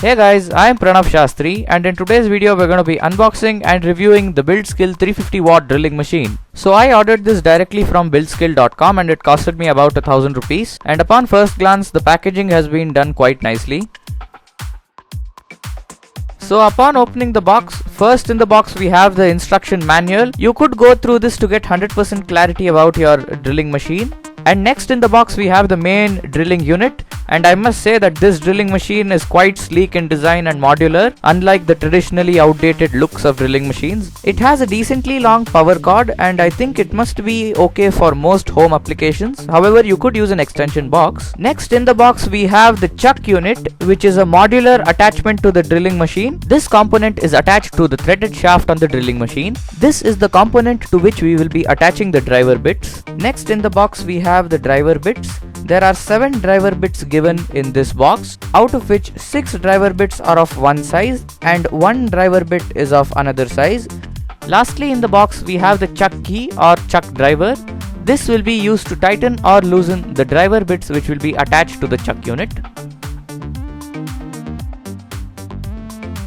Hey guys, I am Pranav Shastri, and in today's video we're going to be unboxing and reviewing the Buildskill 350 watt drilling machine. So I ordered this directly from buildskill.com and it costed me about 1000 rupees, and upon first glance the packaging has been done quite nicely. So upon opening the box, first in the box we have the instruction manual. You could go through this to get 100% clarity about your drilling machine. And next in the box we have the main drilling unit, and I must say that this drilling machine is quite sleek in design and modular, unlike the traditionally outdated looks of drilling machines. It has a decently long power cord and I think it must be okay for most home applications. However, you could use an extension box. Next in the box we have the chuck unit, which is a modular attachment to the drilling machine. This component is attached to the threaded shaft on the drilling machine. This is the component to which we will be attaching the driver bits. Next in the box we have the driver bits. There are 7 driver bits given in this box, out of which 6 driver bits are of one size and 1 driver bit is of another size. Lastly in the box we have the chuck key or chuck driver. This will be used to tighten or loosen the driver bits which will be attached to the chuck unit.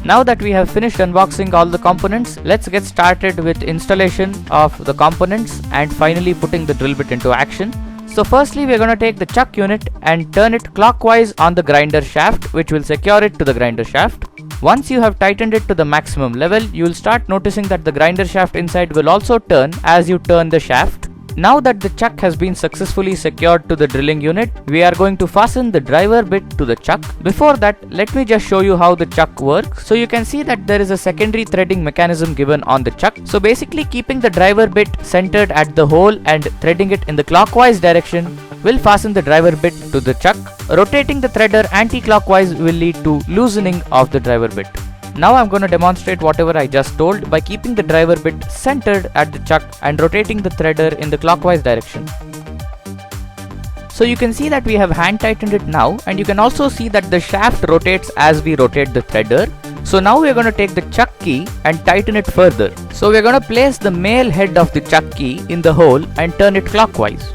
Now that we have finished unboxing all the components, let's get started with installation of the components and finally putting the drill bit into action. So firstly we are going to take the chuck unit and turn it clockwise on the grinder shaft, which will secure it to the grinder shaft. Once you have tightened it to the maximum level, you will start noticing that the grinder shaft inside will also turn as you turn the shaft. Now that the chuck has been successfully secured to the drilling unit, we are going to fasten the driver bit to the chuck. Before that, let me just show you how the chuck works. So you can see that there is a secondary threading mechanism given on the chuck. So basically keeping the driver bit centered at the hole and threading it in the clockwise direction will fasten the driver bit to the chuck. Rotating the threader anti-clockwise will lead to loosening of the driver bit. Now I'm going to demonstrate whatever I just told by keeping the driver bit centered at the chuck and rotating the threader in the clockwise direction. So you can see that we have hand tightened it now, and you can also see that the shaft rotates as we rotate the threader. So now we are going to take the chuck key and tighten it further. So we are going to place the male head of the chuck key in the hole and turn it clockwise.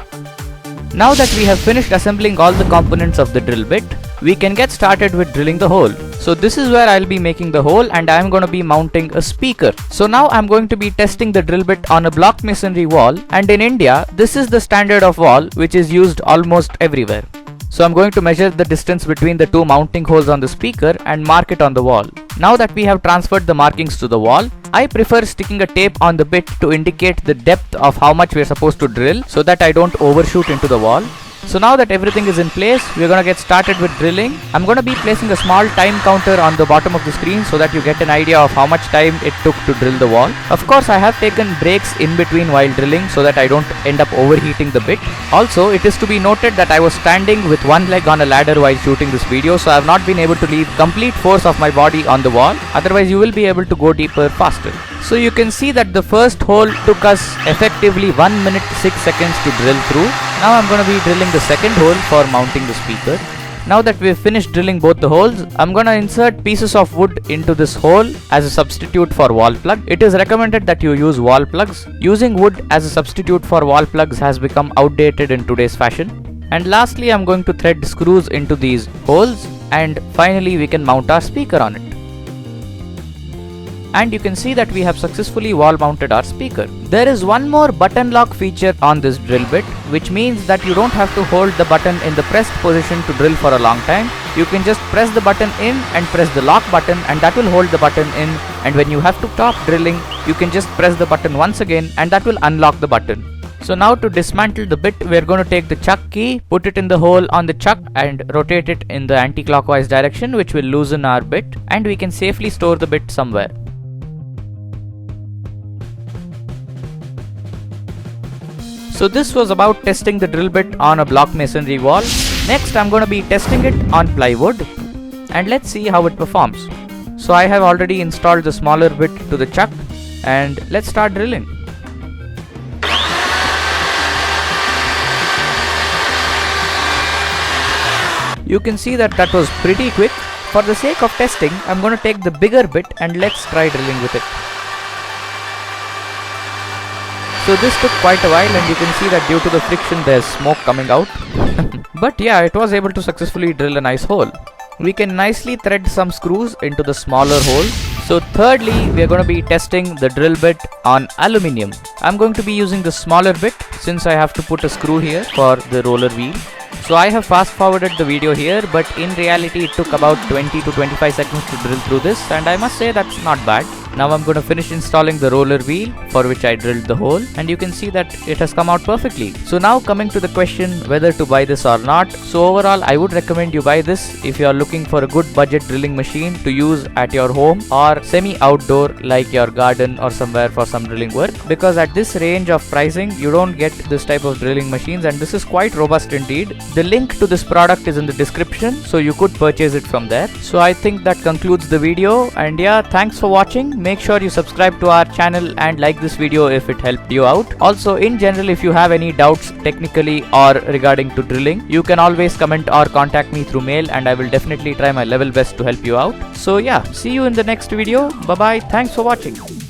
Now that we have finished assembling all the components of the drill bit, we can get started with drilling the hole. So this is where I'll be making the hole, and I'm going to be mounting a speaker. So now I'm going to be testing the drill bit on a block masonry wall, and in India this is the standard of wall which is used almost everywhere. So I'm going to measure the distance between the 2 mounting holes on the speaker and mark it on the wall. Now that we have transferred the markings to the wall, I prefer sticking a tape on the bit to indicate the depth of how much we are supposed to drill so that I don't overshoot into the wall. So now that everything is in place, we're going to get started with drilling. I'm going to be placing a small time counter on the bottom of the screen so that you get an idea of how much time it took to drill the wall. Of course, I have taken breaks in between while drilling so that I don't end up overheating the bit. Also, it is to be noted that I was standing with one leg on a ladder while shooting this video, so I have not been able to leave complete force of my body on the wall. Otherwise, you will be able to go deeper faster. So you can see that the first hole took us effectively 1 minute 6 seconds to drill through. Now I'm going to be drilling the second hole for mounting the speaker. Now that we've finished drilling both the holes, I'm going to insert pieces of wood into this hole as a substitute for wall plug. It is recommended that you use wall plugs. Using wood as a substitute for wall plugs has become outdated in today's fashion. And lastly, I'm going to thread screws into these holes, and finally we can mount our speaker on it. And you can see that we have successfully wall mounted our speaker. There is one more button lock feature on this drill bit, which means that you don't have to hold the button in the pressed position to drill for a long time. You can just press the button in and press the lock button, and that will hold the button in, and when you have to stop drilling, you can just press the button once again and that will unlock the button. So now to dismantle the bit, we are going to take the chuck key, put it in the hole on the chuck and rotate it in the anti-clockwise direction, which will loosen our bit, and we can safely store the bit somewhere. So this was about testing the drill bit on a block masonry wall. Next I'm going to be testing it on plywood, and let's see how it performs. So I have already installed the smaller bit to the chuck, and let's start drilling. You can see that was pretty quick. For the sake of testing, I'm going to take the bigger bit and let's try drilling with it. So this took quite a while, and you can see that due to the friction there's smoke coming out. But yeah, it was able to successfully drill a nice hole. we can nicely thread some screws into the smaller holes. So thirdly, we are going to be testing the drill bit on aluminium. I'm going to be using the smaller bit since I have to put a screw here for the roller wheel. So I have fast forwarded the video here, but in reality it took about 20 to 25 seconds to drill through this, and I must say that's not bad. Now I'm going to finish installing the roller wheel for which I drilled the hole, and you can see that it has come out perfectly. So now coming to the question whether to buy this or not. So overall I would recommend you buy this if you are looking for a good budget drilling machine to use at your home or semi-outdoor like your garden or somewhere for some drilling work, because at this range of pricing you don't get this type of drilling machines, and this is quite robust indeed. The link to this product is in the description, so you could purchase it from there. So I think that concludes the video, and yeah, thanks for watching. Make sure you subscribe to our channel and like this video if it helped you out. Also, in general, if you have any doubts technically or regarding to drilling, you can always comment or contact me through mail, and I will definitely try my level best to help you out. So yeah, see you in the next video. Bye bye. Thanks for watching.